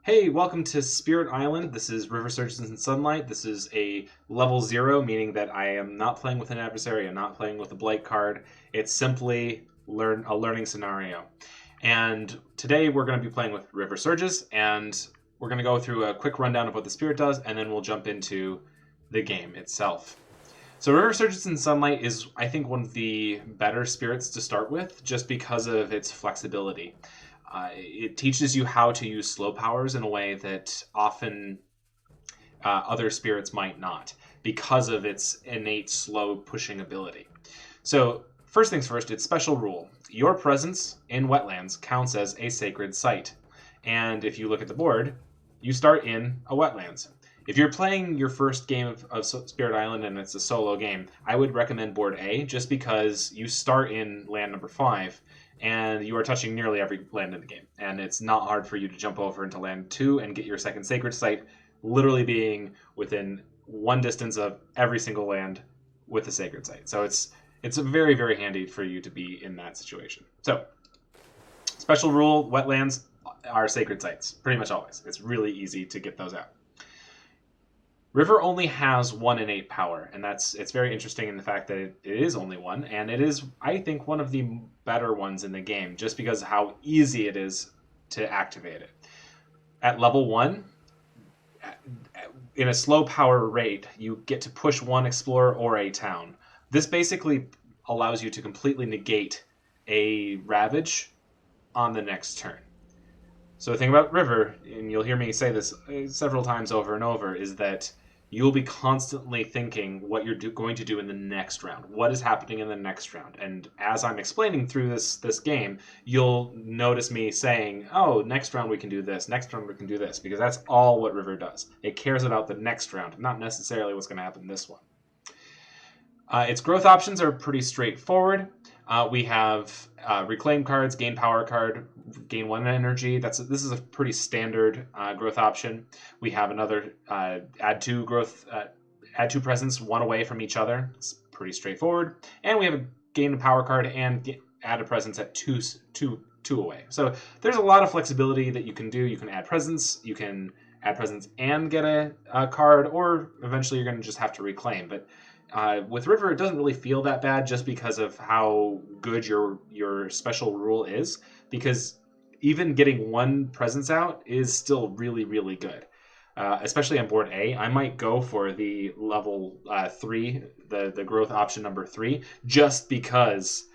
Hey, welcome to Spirit Island. This is River Surges and Sunlight. This is a level 0, meaning that I am not playing with an adversary. I'm not playing with a Blight card. It's simply a learning scenario. And today we're going to be playing with River Surges, and we're going to go through a quick rundown of what the Spirit does, and then we'll jump into the game itself. So River Surges and Sunlight is, I think, one of the better spirits to start with, just because of its flexibility. It teaches you how to use slow powers in a way that often other spirits might not, because of its innate slow pushing ability. So first things first, its special rule. Your presence in wetlands counts as a sacred site. And if you look at the board, you start in a wetlands. If you're playing your first game of Spirit Island and it's a solo game, I would recommend board A, just because you start in land number 5 and you are touching nearly every land in the game. And it's not hard for you to jump over into land 2 and get your second sacred site, literally being within one distance of every single land with a sacred site. So it's very, very handy for you to be in that situation. So, special rule, wetlands are sacred sites, pretty much always. It's really easy to get those out. River only has 1 innate power, and it's very interesting in the fact that it is only 1, and it is, I think, one of the better ones in the game, just because of how easy it is to activate it. At level 1, in a slow power rate, you get to push 1 explorer or a town. This basically allows you to completely negate a Ravage on the next turn. So the thing about River, and you'll hear me say this several times over and over, is that you'll be constantly thinking what you're going to do in the next round. What is happening in the next round? And as I'm explaining through this game, you'll notice me saying, oh, next round we can do this, next round we can do this, because that's all what River does. It cares about the next round, not necessarily what's going to happen this one. Its growth options are pretty straightforward. We have reclaim cards, gain power card, gain 1 energy. This is a pretty standard growth option. We have another add 2 growth, add 2 presence, 1 away from each other. It's pretty straightforward. And we have a gain a power card and add a presence at two away. So there's a lot of flexibility that you can do. You can add presence. You can add presence and get a card, or eventually you're going to just have to reclaim. But with River, it doesn't really feel that bad, just because of how good your special rule is, because even getting 1 presence out is still really, really good. Especially on board A, I might go for the level 3, the growth option number 3, just because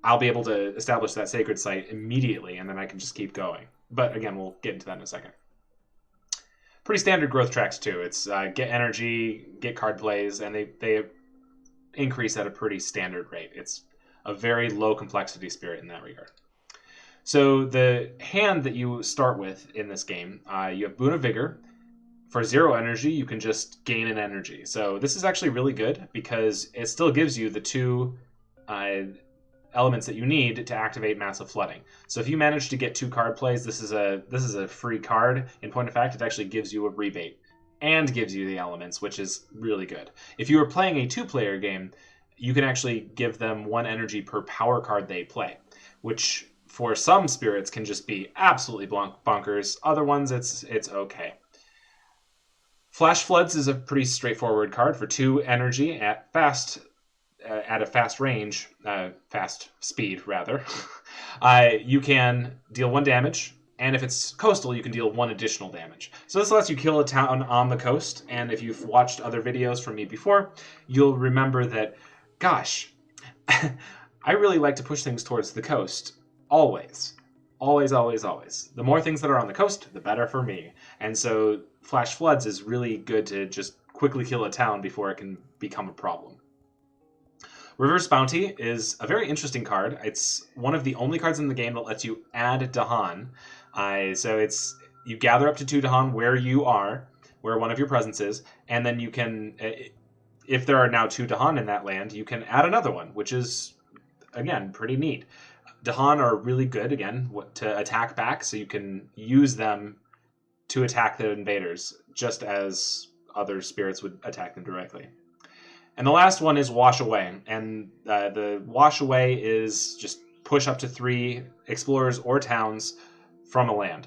I'll be able to establish that sacred site immediately, and then I can just keep going. But again, we'll get into that in a second. Pretty standard growth tracks too. It's get energy, get card plays, and they increase at a pretty standard rate. It's a very low complexity spirit in that regard. So the hand that you start with in this game, you have Boon of Vigor. For 0 energy, you can just gain an energy. So this is actually really good, because it still gives you the 2 elements that you need to activate Massive Flooding. So if you manage to get 2 card plays, this is a free card. In point of fact, it actually gives you a rebate and gives you the elements, which is really good. If you were playing a 2-player game, you can actually give them 1 energy per power card they play, which for some spirits can just be absolutely bonkers. Other ones, it's okay. Flash Floods is a pretty straightforward card for 2 energy at a fast range, fast speed rather. You can deal 1 damage, and if it's coastal, you can deal 1 additional damage. So this lets you kill a town on the coast, and if you've watched other videos from me before, you'll remember that, gosh, I really like to push things towards the coast. Always. Always, always, always. The more things that are on the coast, the better for me. And so Flash Floods is really good to just quickly kill a town before it can become a problem. Reverse Bounty is a very interesting card. It's one of the only cards in the game that lets you add Dahan. So you gather up to 2 Dahan where you are, where one of your presence is, and then you can, if there are now 2 Dahan in that land, you can add another one, which is, again, pretty neat. Dahan are really good, again, to attack back, so you can use them to attack the invaders, just as other spirits would attack them directly. And the last one is Wash Away, and the Wash Away is just push up to 3 explorers or towns from a land.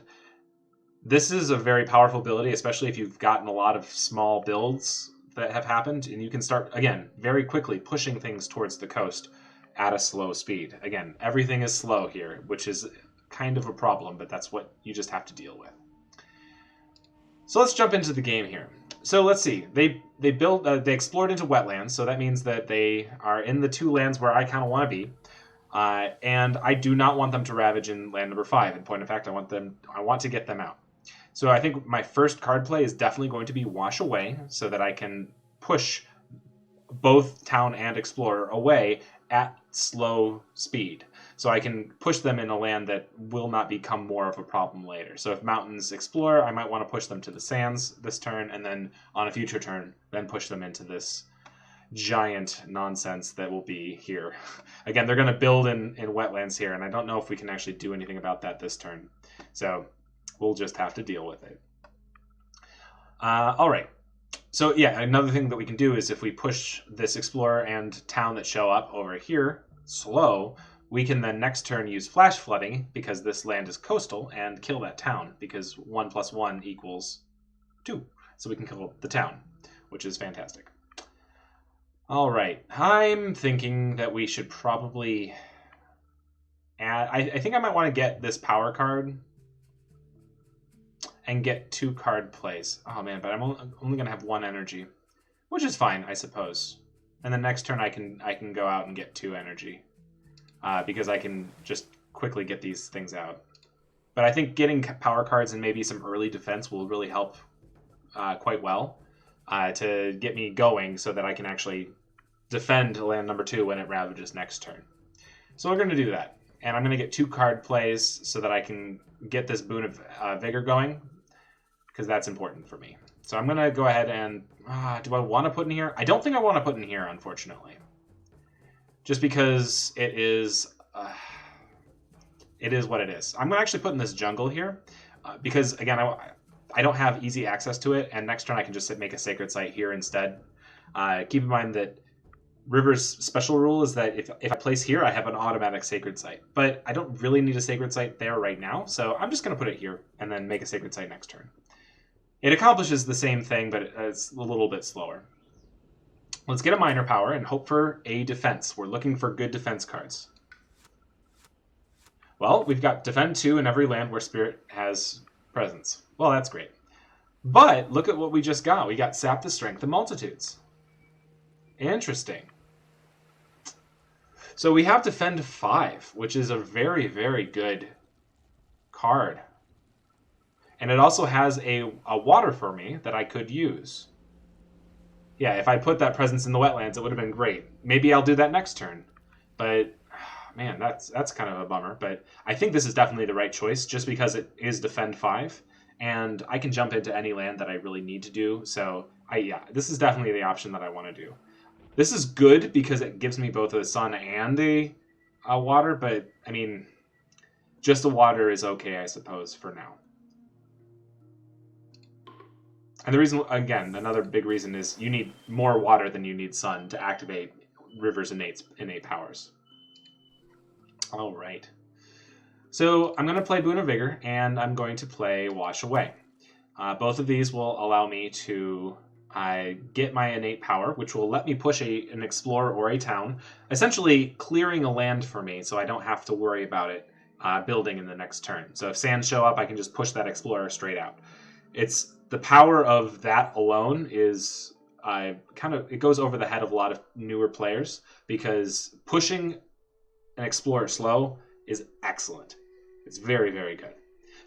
This is a very powerful ability, especially if you've gotten a lot of small builds that have happened, and you can start, again, very quickly pushing things towards the coast at a slow speed. Again, everything is slow here, which is kind of a problem, but that's what you just have to deal with. So let's jump into the game here. So let's see. They explored into wetlands, so that means that they are in the two lands where I kind of want to be. And I do not want them to ravage in land number 5. In point of fact, I want to get them out. So I think my first card play is definitely going to be Wash Away, so that I can push both Town and Explorer away at slow speed. So I can push them in a land that will not become more of a problem later. So if Mountains Explore, I might want to push them to the Sands this turn, and then on a future turn, then push them into this giant nonsense that will be here. Again, they're going to build in wetlands here, and I don't know if we can actually do anything about that this turn. So we'll just have to deal with it. All right. So yeah, another thing that we can do is if we push this Explorer and Town that show up over here slow, we can then next turn use Flash Flooding, because this land is coastal, and kill that town, because 1 + 1 = 2. So we can kill the town, which is fantastic. All right, I'm thinking that we should probably add... I think I might want to get this power card and get 2 card plays. Oh man, but I'm only going to have 1 energy, which is fine, I suppose. And then next turn I can go out and get 2 energy, because I can just quickly get these things out. But I think getting power cards and maybe some early defense will really help quite well to get me going, so that I can actually defend land number 2 when it ravages next turn. So we're going to do that. And I'm going to get 2 card plays so that I can get this Boon of Vigor going, because that's important for me. So I'm going to go ahead and... do I want to put in here? I don't think I want to put in here, unfortunately. Just because it is what it is. I'm going to actually put in this jungle here, because, again, I don't have easy access to it, and next turn I can just make a Sacred Site here instead. Keep in mind that River's special rule is that if I place here, I have an automatic Sacred Site. But I don't really need a Sacred Site there right now, so I'm just going to put it here and then make a Sacred Site next turn. It accomplishes the same thing, but it's a little bit slower. Let's get a Minor Power and hope for a defense. We're looking for good defense cards. Well, we've got Defend 2 in every land where Spirit has presence. Well, that's great. But look at what we just got. We got Sap the Strength of Multitudes. Interesting. So we have Defend 5, which is a very, very good card. And it also has a water for me that I could use. Yeah, if I put that presence in the wetlands, it would have been great. Maybe I'll do that next turn. But, man, that's kind of a bummer. But I think this is definitely the right choice, just because it is Defend 5. And I can jump into any land that I really need to do. So, yeah, this is definitely the option that I want to do. This is good because it gives me both a sun and a water, but, I mean, just a water is okay, I suppose, for now. And the reason, again, another big reason is you need more water than you need sun to activate River's innate powers. All right. So I'm going to play Boon of Vigor, and I'm going to play Wash Away. Both of these will allow me to get my innate power, which will let me push an Explorer or a Town, essentially clearing a land for me so I don't have to worry about it building in the next turn. So if sands show up, I can just push that Explorer straight out. It's the power of that alone is it goes over the head of a lot of newer players, because pushing an Explorer slow is excellent. It's very, very good.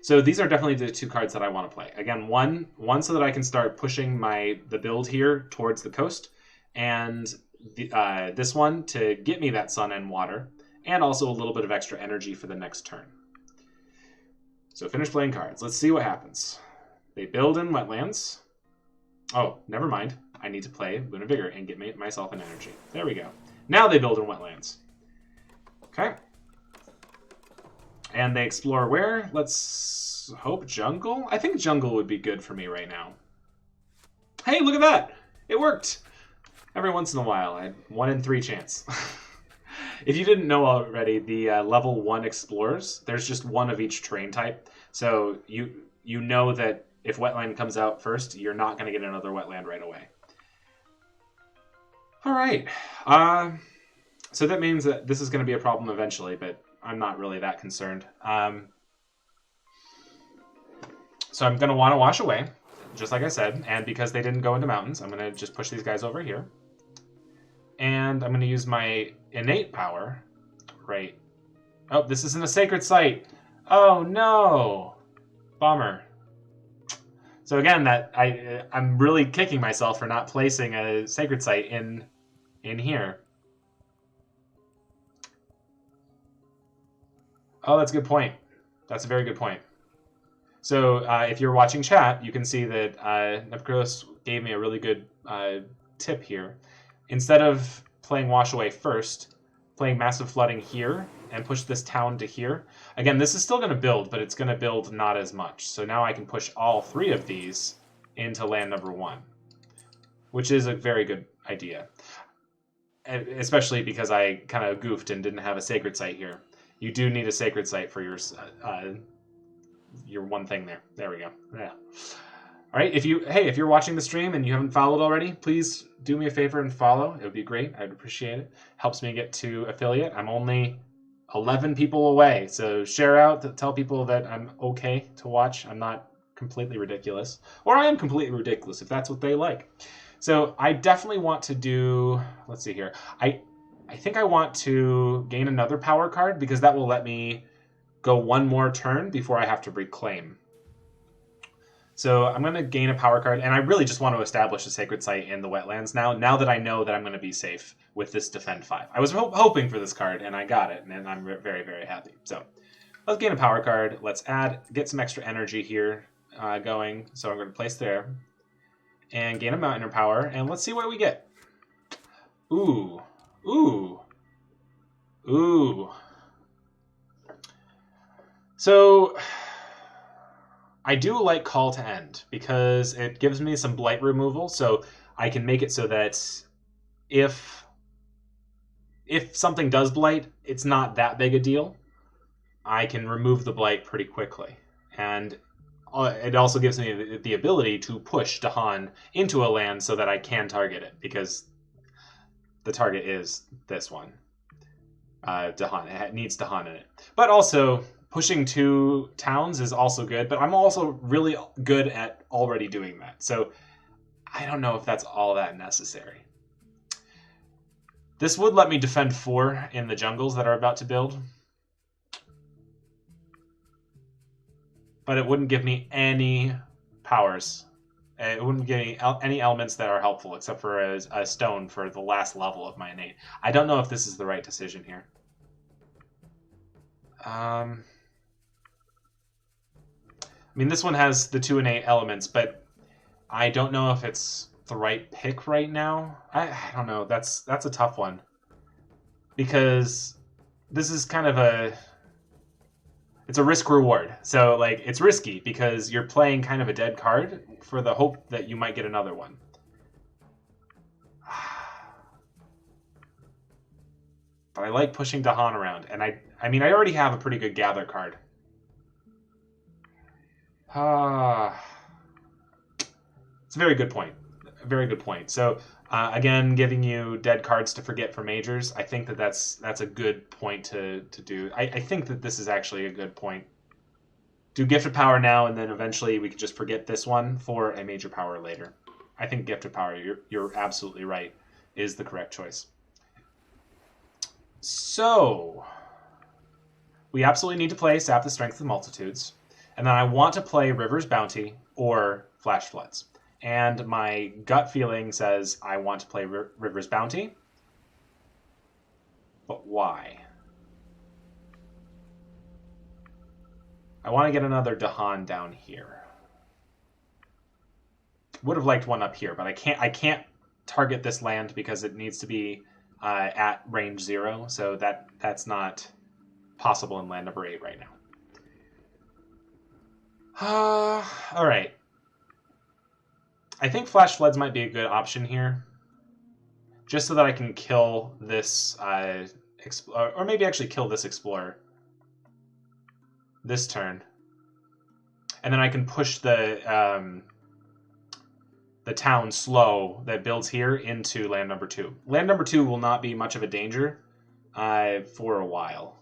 So these are definitely the 2 cards that I want to play. Again, one so that I can start pushing the build here towards the coast, and this one to get me that sun and water, and also a little bit of extra energy for the next turn. So finish playing cards. Let's see what happens. They build in wetlands. Oh, never mind. I need to play Boon of Vigor and get myself an energy. There we go. Now they build in wetlands. Okay. And they explore where? Let's hope jungle? I think jungle would be good for me right now. Hey, look at that! It worked! Every once in a while, I had 1 in 3 chance. If you didn't know already, the level 1 explorers, there's just 1 of each terrain type. So you know that if wetland comes out first, you're not going to get another wetland right away. All right. So that means that this is going to be a problem eventually, but I'm not really that concerned. So I'm going to want to wash away, just like I said, and because they didn't go into mountains, I'm going to just push these guys over here. And I'm going to use my innate power. Right. Oh, this isn't a sacred site. Oh, no. Bummer. So again, I'm really kicking myself for not placing a sacred site in here. Oh, that's a good point. That's a very good point. So if you're watching chat, you can see that Nepkros gave me a really good tip here. Instead of playing Wash Away first, playing Massive Flooding here and push this town to here. Again, this is still going to build, but it's going to build not as much. So now I can push all 3 of these into land number 1, which is a very good idea. Especially because I kind of goofed and didn't have a sacred site here. You do need a sacred site for your one thing there. There we go. Yeah. All right. If you're watching the stream and you haven't followed already, please do me a favor and follow. It would be great. I'd appreciate it. Helps me get to affiliate. I'm only 11 people away, so share out. Tell people that I'm okay to watch. I'm not completely ridiculous, or I am completely ridiculous if that's what they like. So I definitely want to do. Let's see here. I think I want to gain another power card because that will let me go one more turn before I have to reclaim. So I'm going to gain a power card, and I really just want to establish a sacred site in the wetlands now that I know that I'm going to be safe with this Defend 5. I was hoping for this card, and I got it, and I'm very, very happy. So let's gain a power card. Let's get some extra energy here going. So I'm going to place there and gain a Mountain Power, and let's see what we get. Ooh. Ooh. Ooh. So I do like Call to End because it gives me some blight removal, so I can make it so that if something does blight, it's not that big a deal. I can remove the blight pretty quickly. And it also gives me the ability to push Dahan into a land so that I can target it, because the target is this one. Dahan. It needs Dahan in it. But also, pushing 2 towns is also good, but I'm also really good at already doing that. So I don't know if that's all that necessary. This would let me defend 4 in the jungles that are about to build. But it wouldn't give me any powers. It wouldn't give me any elements that are helpful, except for a stone for the last level of my innate. I don't know if this is the right decision here. I mean, this one has the 2 innate elements, but I don't know if it's the right pick right now. I don't know. That's a tough one. Because this is kind of it's a risk reward. So, like, it's risky because you're playing kind of a dead card for the hope that you might get another one. But I like pushing Dahan around, and I mean, I already have a pretty good gather card. It's a very good point. A very good point. So, again, giving you dead cards to forget for majors, I think that's a good point to do. I think that this is actually a good point. Do Gift of Power now, and then eventually we could just forget this one for a major power later. I think Gift of Power, you're absolutely right, is the correct choice. So, we absolutely need to play Sap the Strength of Multitudes. And then I want to play River's Bounty or Flash Floods. And my gut feeling says I want to play River's Bounty. But why? I want to get another Dahan down here. Would have liked one up here, but I can't target this land because it needs to be at range 0. So that's not possible in land number 8 right now. All right. I think Flash Floods might be a good option here. Just so that I can kill this, or maybe actually kill this Explorer. This turn. and then I can push the town slow that builds here into land number 2. Land number 2 will not be much of a danger for a while.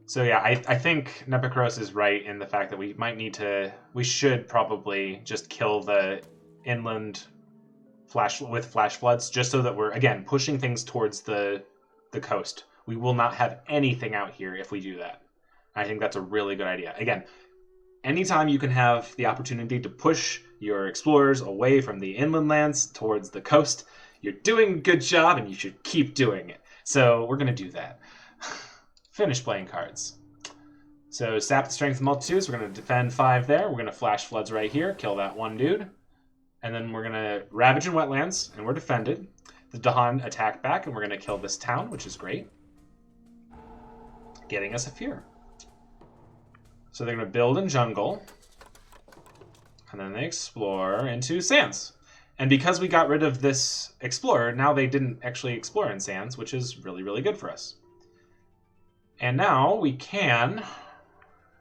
So yeah, I think Nepikros is right in the fact that we should probably just kill the inland flash floods, just so that we're, again, pushing things towards the coast. We will not have anything out here if we do that. I think that's a really good idea. Again, anytime you can have the opportunity to push your explorers away from the inland lands towards the coast, you're doing a good job and you should keep doing it. So we're going to do that. Finish playing cards. So sap the strength of multitudes. We're going to defend 5 there. We're going to flash floods right here. Kill that one dude. And then we're going to ravage in wetlands, and we're defended. The Dahan attack back, and we're going to kill this town, which is great. Getting us a fear. So they're going to build in jungle. And then they explore into sands. And because we got rid of this explorer, now they didn't actually explore in sands, which is really, really good for us. And now we can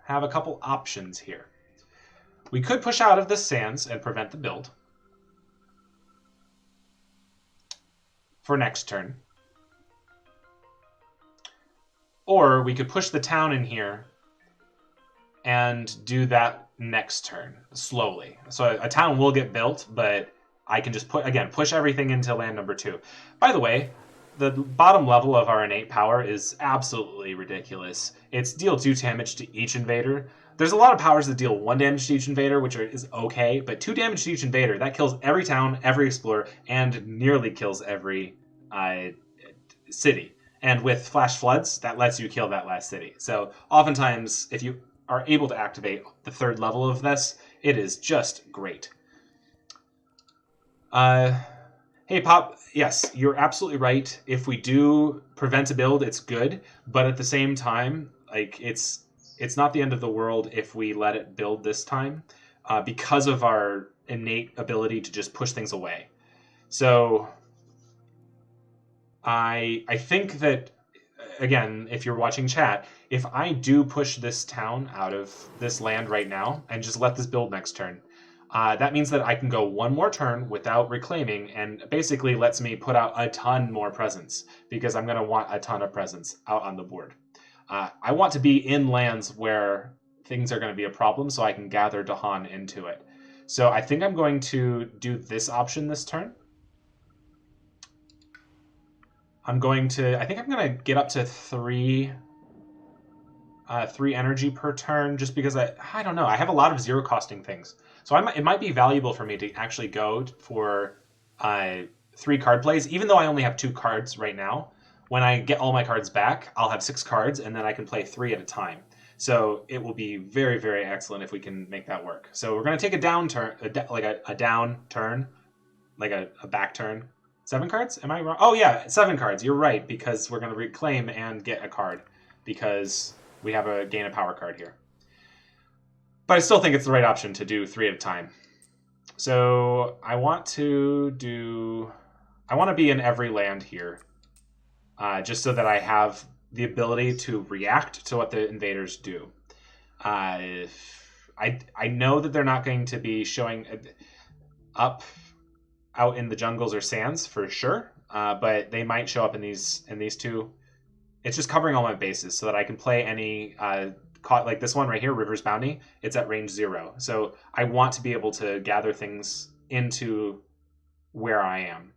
have a couple options here. We could push out of the sands and prevent the build for next turn. Or we could push the town in here and do that next turn, slowly. So a town will get built, but I can just push everything into land number 2. By the way, the bottom level of our innate power is absolutely ridiculous. It's deal 2 damage to each invader. There's a lot of powers that deal 1 damage to each invader, which is okay, but 2 damage to each invader, that kills every town, every explorer, and nearly kills every city. And with Flash Floods, that lets you kill that last city. So oftentimes, if you are able to activate the 3rd level of this, it is just great. Hey, Pop, yes, you're absolutely right. If we do prevent a build, it's good. But at the same time, like it's not the end of the world if we let it build this time because of our innate ability to just push things away. So I think that, again, if you're watching chat, if I do push this town out of this land right now and just let this build next turn, that means that I can go 1 more turn without reclaiming, and basically lets me put out a ton more presence, because I'm going to want a ton of presence out on the board. I want to be in lands where things are going to be a problem, so I can gather Dahan into it. So I think I'm going to do this option this turn. I think I'm going to get up to 3 energy per turn, just because I don't know. I have a lot of 0 costing things. So it might be valuable for me to actually go for 3 card plays, even though I only have 2 cards right now. When I get all my cards back, I'll have 6 cards, and then I can play 3 at a time. So it will be very, very excellent if we can make that work. So we're going to take a down turn, a down turn, like a back turn. 7 cards? Am I wrong? Oh yeah, 7 cards. You're right, because we're going to reclaim and get a card, because we have a gain of power card here. But I still think it's the right option to do 3 at a time. So I want to be in every land here, just so that I have the ability to react to what the invaders do. I know that they're not going to be showing up out in the jungles or sands for sure, but they might show up in these 2. It's just covering all my bases so that I can play any like this one right here, River's Bounty. It's at range 0. So I want to be able to gather things into where I am.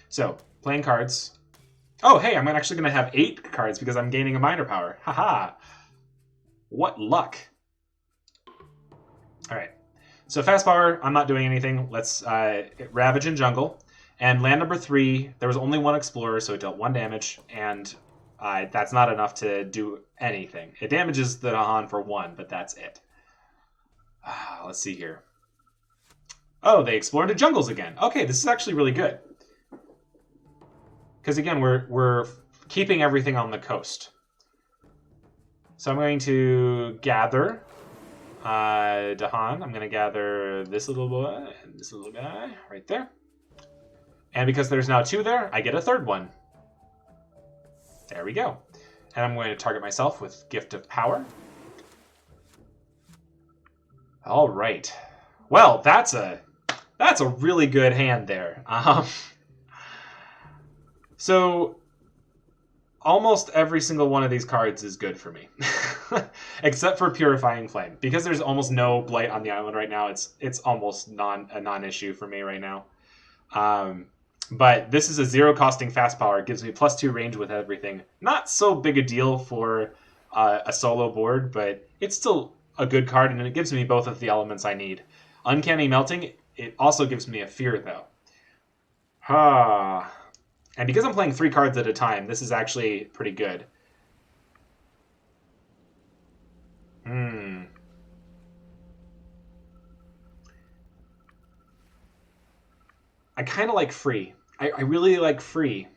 So playing cards. Oh, hey, I'm actually going to have 8 cards because I'm gaining a minor power. Haha. What luck. All right. So fast power, I'm not doing anything. Let's ravage in jungle. And land number 3, there was only 1 explorer, so it dealt 1 damage, and that's not enough to do anything. It damages the Dahan for 1, but that's it. Let's see here. Oh, they explore into jungles again. Okay, this is actually really good. Because again, we're keeping everything on the coast. So I'm going to gather Dahan. I'm going to gather this little boy and this little guy right there. And because there's now 2 there, I get a 3rd one. There we go. And I'm going to target myself with Gift of Power. All right. Well, that's a really good hand there. So almost every single one of these cards is good for me, except for Purifying Flame, because there's almost no Blight on the island right now. It's almost a non-issue for me right now. But this is a 0 costing fast power. It gives me +2 range with everything. Not so big a deal for a solo board, but it's still a good card, and it gives me both of the elements I need. Uncanny Melting, it also gives me a fear, though. And because I'm playing 3 cards at a time, this is actually pretty good. I kind of like free. I really like free.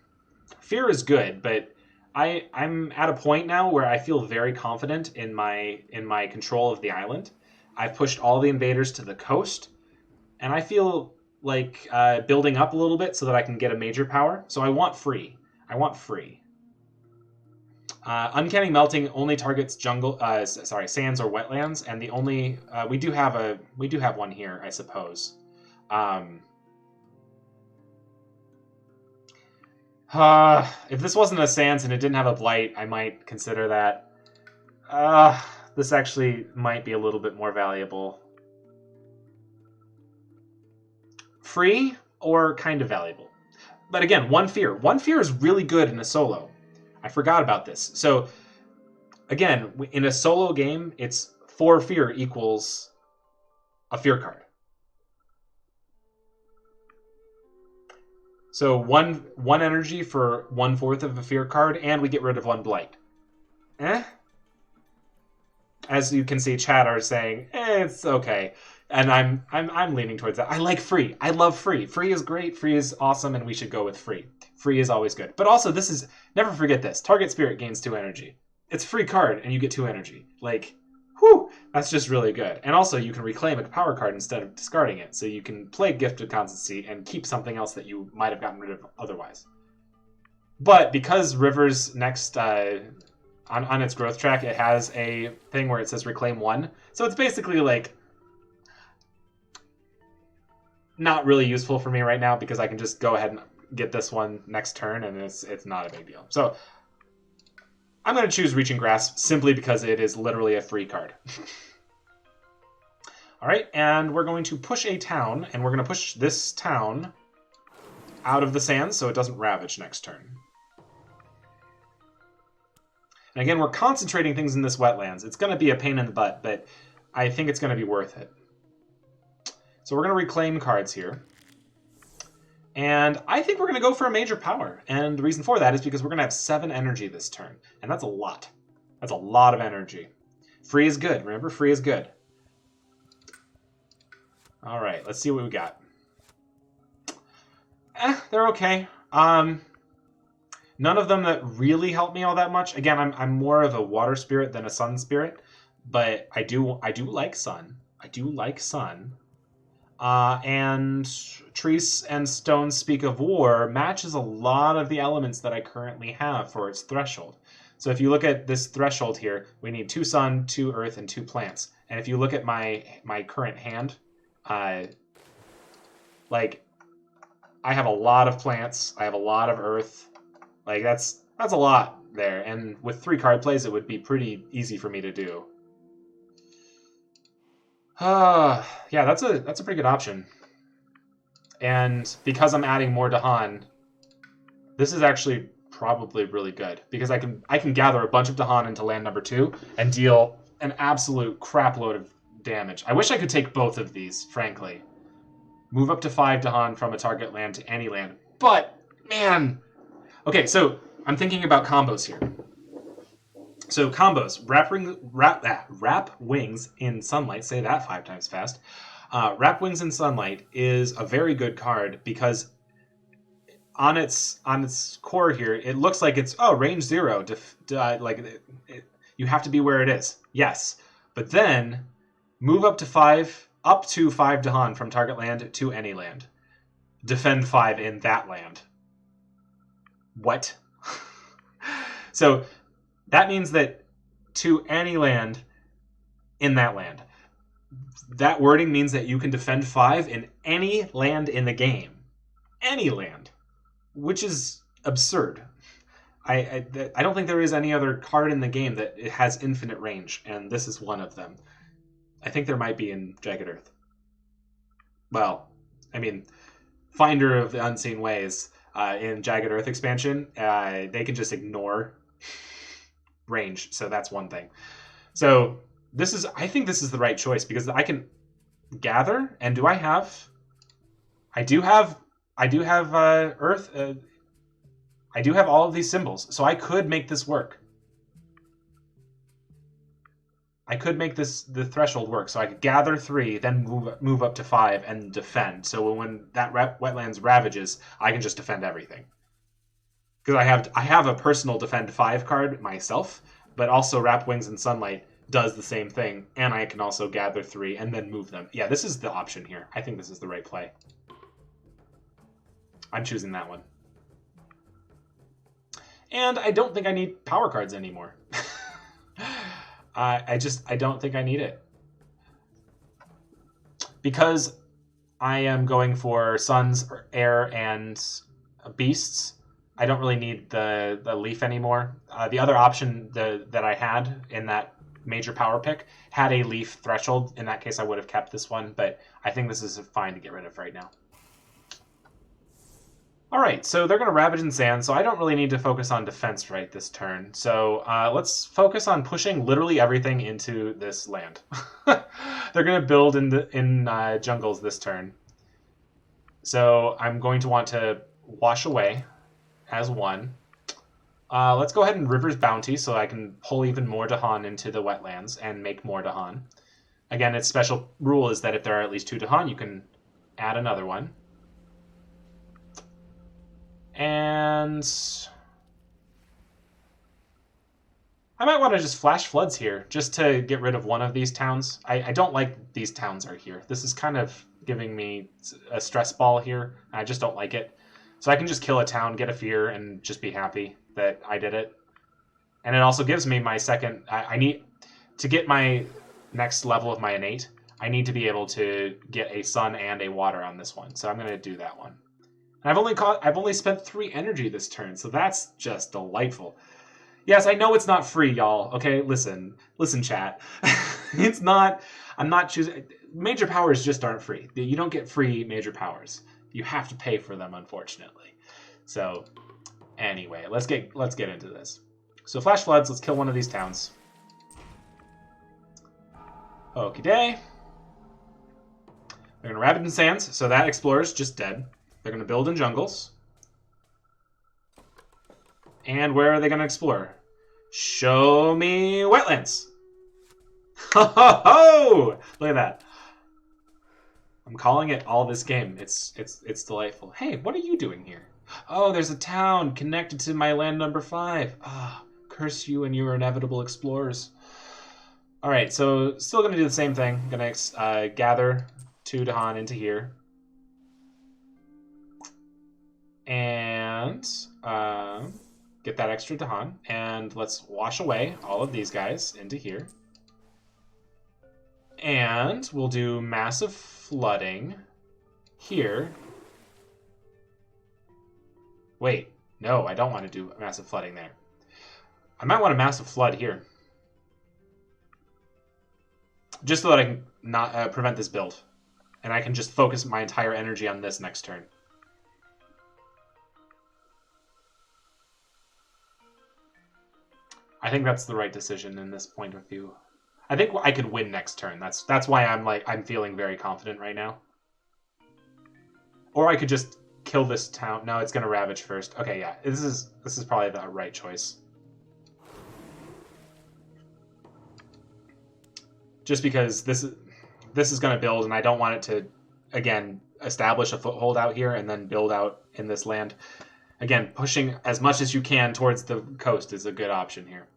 Fear is good, but I'm at a point now where I feel very confident in my control of the island. I've pushed all the invaders to the coast, and I feel like building up a little bit so that I can get a major power. So I want free. Uncanny Melting only targets jungle, sands or wetlands, and the only we do have one here, I suppose. If this wasn't a sands and it didn't have a blight, I might consider that. This actually might be a little bit more valuable. Free or kind of valuable. But again, one fear. One fear is really good in a solo. I forgot about this. So again, in a solo game, it's 4 fear equals a fear card. So one energy for 1/4 of a fear card, and we get rid of 1 blight. As you can see, chat are saying, it's okay. And I'm leaning towards that. I like free. I love free. Free is great. Free is awesome, and we should go with free. Free is always good. But also, this is, never forget this. Target spirit gains 2 energy. It's a free card, and you get 2 energy. Like, whew, that's just really good. And also, you can reclaim a power card instead of discarding it. So you can play Gifted Constancy and keep something else that you might have gotten rid of otherwise. But because River's next, on its growth track, it has a thing where it says reclaim 1. So it's basically like not really useful for me right now because I can just go ahead and get this one next turn, and it's not a big deal. So I'm going to choose Reaching Grasp simply because it is literally a free card. All right, and we're going to push a town, and we're going to push this town out of the sands so it doesn't ravage next turn. And again, we're concentrating things in this wetlands. It's going to be a pain in the butt, but I think it's going to be worth it. So we're going to reclaim cards here. And I think we're going to go for a major power. And the reason for that is because we're going to have 7 energy this turn. And that's a lot. That's a lot of energy. Free is good. Remember, free is good. All right, let's see what we got. They're okay. None of them that really help me all that much. Again, I'm more of a water spirit than a sun spirit, but I do like sun. I do like sun. And Trees and Stones Speak of War matches a lot of the elements that I currently have for its threshold. So if you look at this threshold here, we need 2 sun, 2 earth, and 2 plants. And if you look at my current hand, like I have a lot of plants, I have a lot of earth. Like that's a lot there, and with 3 card plays, it would be pretty easy for me to do. Yeah, that's a pretty good option. And because I'm adding more Dahan, this is actually probably really good because I can gather a bunch of Dahan into land number 2 and deal an absolute crap load of damage. I wish I could take both of these, frankly. Move up to 5 Dahan from a target land to any land, but man. Okay, so I'm thinking about combos here. So combos, Wrap Wings in Sunlight, say that 5 times fast. Wrap Wings in Sunlight is a very good card because on its core here, it looks like it's, range 0. You have to be where it is. Yes, but then move up to 5 Dahan from target land to any land. Defend 5 in that land. What? So That means that to any land in that land. That wording means that you can defend 5 in any land in the game. Any land. Which is absurd. I don't think there is any other card in the game that it has infinite range, and this is one of them. I think there might be in Jagged Earth. Well, I mean, Finder of the Unseen Ways in Jagged Earth expansion, they can just ignore range, so that's one thing. So I think this is the right choice because I can gather, and do I have? I do have Earth. I do have all of these symbols, so I could make this work. I could make the threshold work, so I could gather 3, then move up to 5 and defend. So when that wetlands ravages, I can just defend everything. Because I have a personal defend 5 card myself, but also Wrap Wings and Sunlight does the same thing, and I can also gather 3 and then move them. Yeah, this is the option here. I think this is the right play. I'm choosing that one. And I don't think I need power cards anymore. I don't think I need it. Because I am going for suns, air, and beasts, I don't really need the leaf anymore. The other option that I had in that major power pick had a leaf threshold. In that case, I would have kept this one, but I think this is fine to get rid of right now. All right, so they're going to Ravage and Sand, so I don't really need to focus on defense right this turn. So let's focus on pushing literally everything into this land. They're going to build in jungles this turn. So I'm going to want to Wash Away as one. Let's go ahead and River's Bounty so I can pull even more Dahan into the wetlands and make more Dahan. Again, its special rule is that if there are at least 2 Dahan, you can add another one. And I might want to just Flash Floods here, just to get rid of one of these towns. I don't like these towns are here. This is kind of giving me a stress ball here. I just don't like it. So I can just kill a town, get a fear, and just be happy that I did it. And it also gives me my second... I need to get my next level of my innate. I need to be able to get a sun and a water on this one. So I'm going to do that one. And I've only spent 3 energy this turn, so that's just delightful. Yes, I know it's not free, y'all. Okay, listen, chat. It's not. I'm not choosing. Major powers just aren't free. You don't get free major powers. You have to pay for them, unfortunately. So, anyway, let's get into this. So, Flash Floods. Let's kill one of these towns. Okie day. They're gonna Ravage and Sands, so that Explorer's just dead. They're going to build in jungles. And where are they going to explore? Show me wetlands. Ho ho ho! Look at that. I'm calling it all this game. It's delightful. Hey, what are you doing here? Oh, there's a town connected to my land number 5. Ah, curse you and your inevitable explorers. All right, so still going to do the same thing. Going to gather 2 Dahan into here. And get that extra Dahan. And let's wash away all of these guys into here. And we'll do massive flooding here. Wait, no, I don't want to do massive flooding there. I might want a massive flood here. Just so that I can not prevent this build. And I can just focus my entire energy on this next turn. I think that's the right decision in this point of view. I think I could win next turn. That's why I'm feeling very confident right now. Or I could just kill this town. No, it's gonna Ravage first. Okay, yeah. This is probably the right choice. Just because this is gonna build and I don't want it to again establish a foothold out here and then build out in this land. Again, pushing as much as you can towards the coast is a good option here.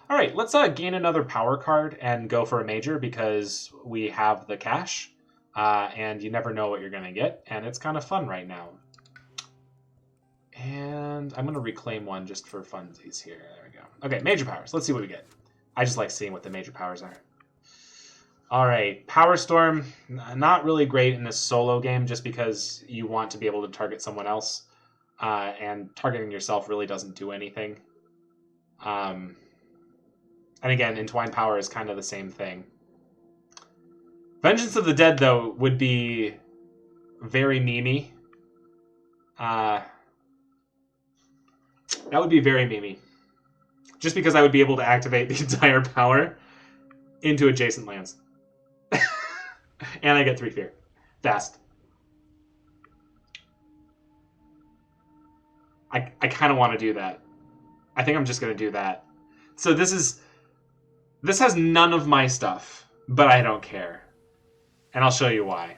All right, let's gain another power card and go for a major because we have the cash, and you never know what you're going to get, and it's kind of fun right now. And I'm going to reclaim one just for funsies here. There we go. Okay, major powers. Let's see what we get. I just like seeing what the major powers are. All right, Power Storm, not really great in this solo game just because you want to be able to target someone else. And targeting yourself really doesn't do anything. And again, Entwined Power is kind of the same thing. Vengeance of the Dead, though, would be very memey. That would be very memey. Just because I would be able to activate the entire power into adjacent lands. And I get 3 fear. Fast. I kind of want to do that. I think I'm just going to do that. So this has none of my stuff, but I don't care. And I'll show you why.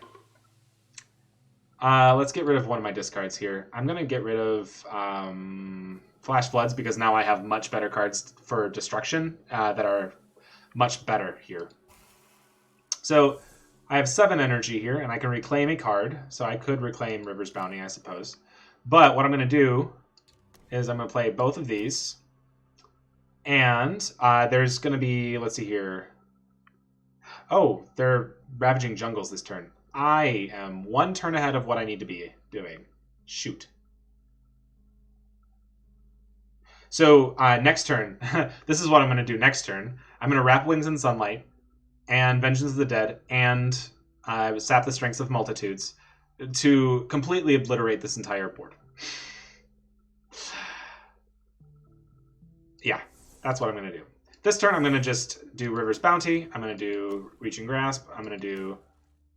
Let's get rid of one of my discards here. I'm going to get rid of Flash Floods because now I have much better cards for destruction that are much better here. So I have 7 energy here, and I can reclaim a card. So I could reclaim River's Bounty, I suppose. But what I'm going to do is I'm going to play both of these. And there's going to be, let's see here. Oh, they're Ravaging Jungles this turn. I am 1 turn ahead of what I need to be doing. Shoot. So next turn, this is what I'm going to do next turn. I'm going to wrap Wings in Sunlight and Vengeance of the Dead and Sap the Strengths of Multitudes to completely obliterate this entire board. Yeah, that's what I'm going to do. This turn I'm going to just do River's Bounty. I'm going to do Reaching Grasp. I'm going to do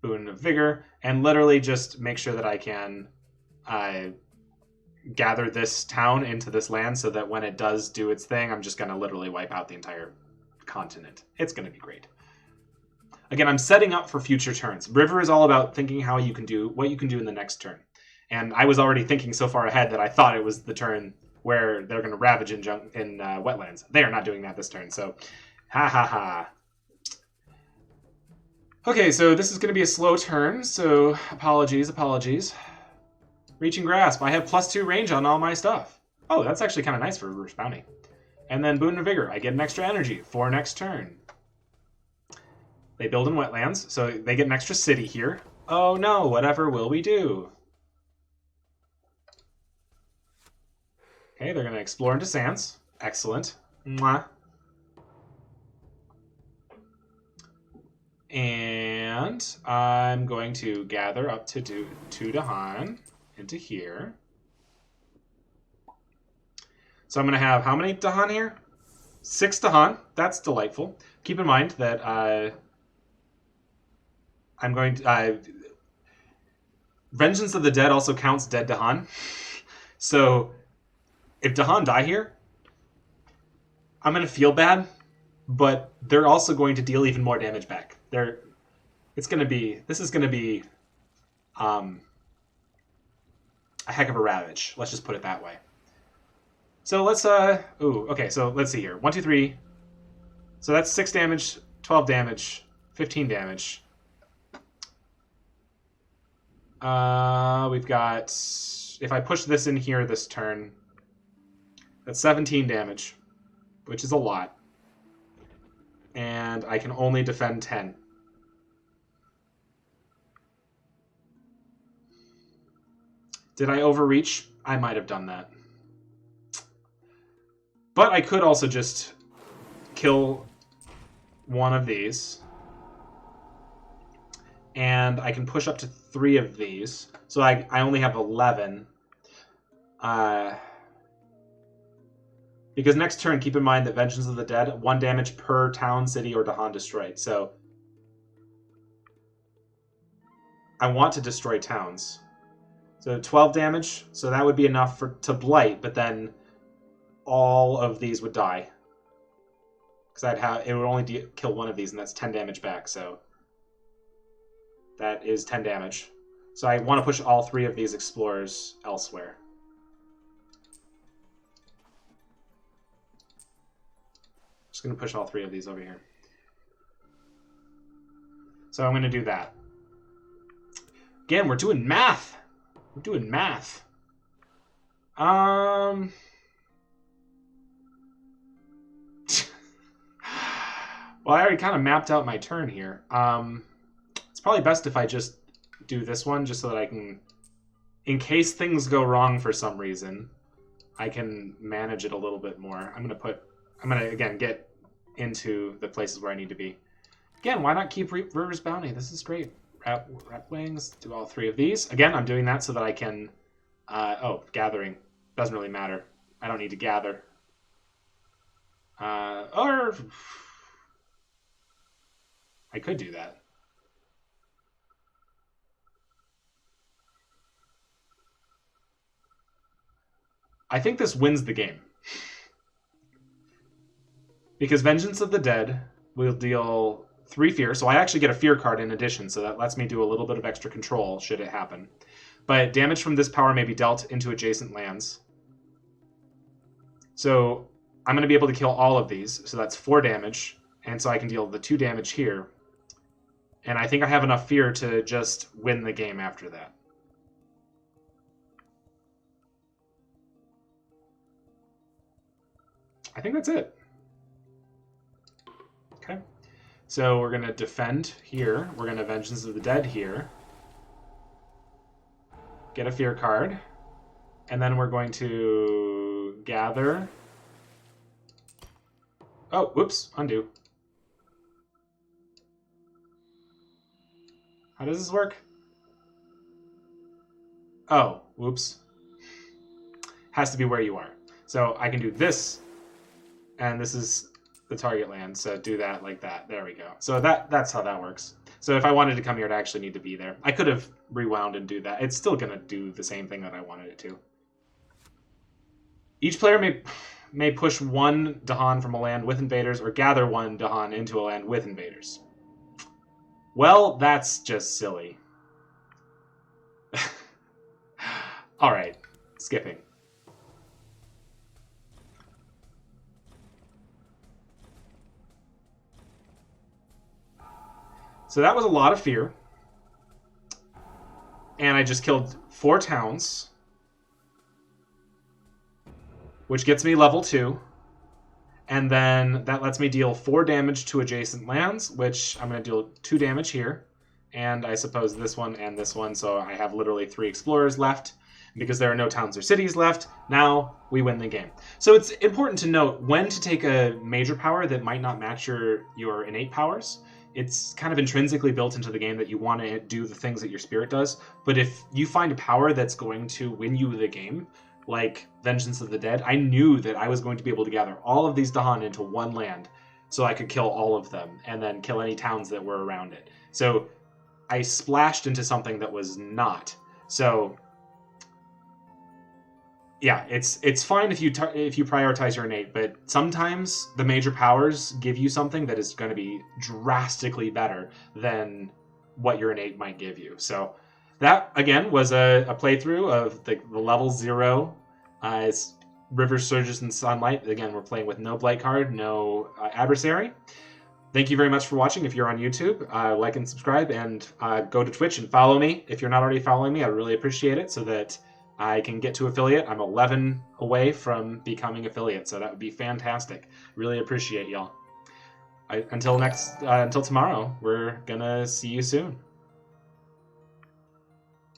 Boon of Vigor, and literally just make sure that I can gather this town into this land so that when it does do its thing, I'm just going to literally wipe out the entire continent. It's going to be great. Again, I'm setting up for future turns. River is all about thinking how you can do what you can do in the next turn. And I was already thinking so far ahead that I thought it was the turn where they're going to ravage in wetlands. They are not doing that this turn, so ha ha ha. Okay, so this is going to be a slow turn, so apologies. Reaching Grasp. I have +2 range on all my stuff. Oh, that's actually kind of nice for River's Bounty. And then Boon of Vigor. I get an extra energy for next turn. They build in wetlands, so they get an extra city here. Oh no, whatever will we do? Okay, they're going to explore into sands. Excellent. Mwah. And I'm going to gather up to 2 Dahan into here. So I'm going to have how many Dahan here? 6 Dahan. That's delightful. Keep in mind that I'm going to... Vengeance of the Dead also counts dead Dahan. So if Dahan die here, I'm going to feel bad, but they're also going to deal even more damage back. This is going to be a heck of a ravage. Let's just put it that way. So let's, okay, so let's see here. 1, 2, 3. So that's 6 damage, 12 damage, 15 damage. We've got, if I push this in here this turn, that's 17 damage, which is a lot. And I can only defend 10. Did I overreach? I might have done that. But I could also just kill one of these. And I can push up to 3 of these. So I only have 11. Because next turn, keep in mind that Vengeance of the Dead, 1 damage per town, city, or Dahan destroyed. So I want to destroy towns. So 12 damage. So that would be enough to Blight, but then all of these would die. Because it would only kill 1 of these, and that's 10 damage back. So that is 10 damage. So I want to push all 3 of these explorers elsewhere. Just going to push all 3 of these over here. So I'm going to do that. Again, we're doing math. We're doing math. Well, I already kind of mapped out my turn here. It's probably best if I just do this one, just so that I can, in case things go wrong for some reason, I can manage it a little bit more. I'm gonna again get into the places where I need to be. Again, why not keep River's Bounty? This is great. Rat Wings, do all 3 of these. Again, I'm doing that so that I can, gathering. Doesn't really matter. I don't need to gather. Or I could do that. I think this wins the game. Because Vengeance of the Dead will deal 3 fear, so I actually get a fear card in addition, so that lets me do a little bit of extra control should it happen. But damage from this power may be dealt into adjacent lands. So I'm going to be able to kill all of these, so that's 4 damage, and so I can deal the 2 damage here. And I think I have enough fear to just win the game after that. I think that's it. Okay. So we're going to defend here. We're going to Vengeance of the Dead here. Get a fear card. And then we're going to gather. Oh, whoops. Undo. How does this work? Oh, whoops. Has to be where you are. So I can do this. And this is the target land, so do that like that. There we go. So that's how that works. So if I wanted to come here, I'd actually need to be there. I could have rewound and do that. It's still going to do the same thing that I wanted it to. Each player may push 1 Dahan from a land with invaders or gather 1 Dahan into a land with invaders. Well, that's just silly. All right, skipping. So that was a lot of fear. And I just killed 4 towns. Which gets me level 2. And then that lets me deal 4 damage to adjacent lands, which I'm going to deal 2 damage here. And I suppose this one and this one, so I have literally 3 explorers left. Because there are no towns or cities left, now we win the game. So it's important to note when to take a major power that might not match your innate powers. It's kind of intrinsically built into the game that you want to do the things that your spirit does. But if you find a power that's going to win you the game, like Vengeance of the Dead, I knew that I was going to be able to gather all of these Dahan into 1 land so I could kill all of them and then kill any towns that were around it. So I splashed into something that was not. So yeah, it's fine if you prioritize your innate, but sometimes the major powers give you something that is going to be drastically better than what your innate might give you. So that, again, was a playthrough of the level 0. It's River Surges and Sunlight. Again, we're playing with no Blight card, no Adversary. Thank you very much for watching. If you're on YouTube, like and subscribe, and go to Twitch and follow me. If you're not already following me, I really appreciate it so that I can get to affiliate. I'm 11 away from becoming affiliate, so that would be fantastic. Really appreciate y'all. Until tomorrow, we're gonna see you soon.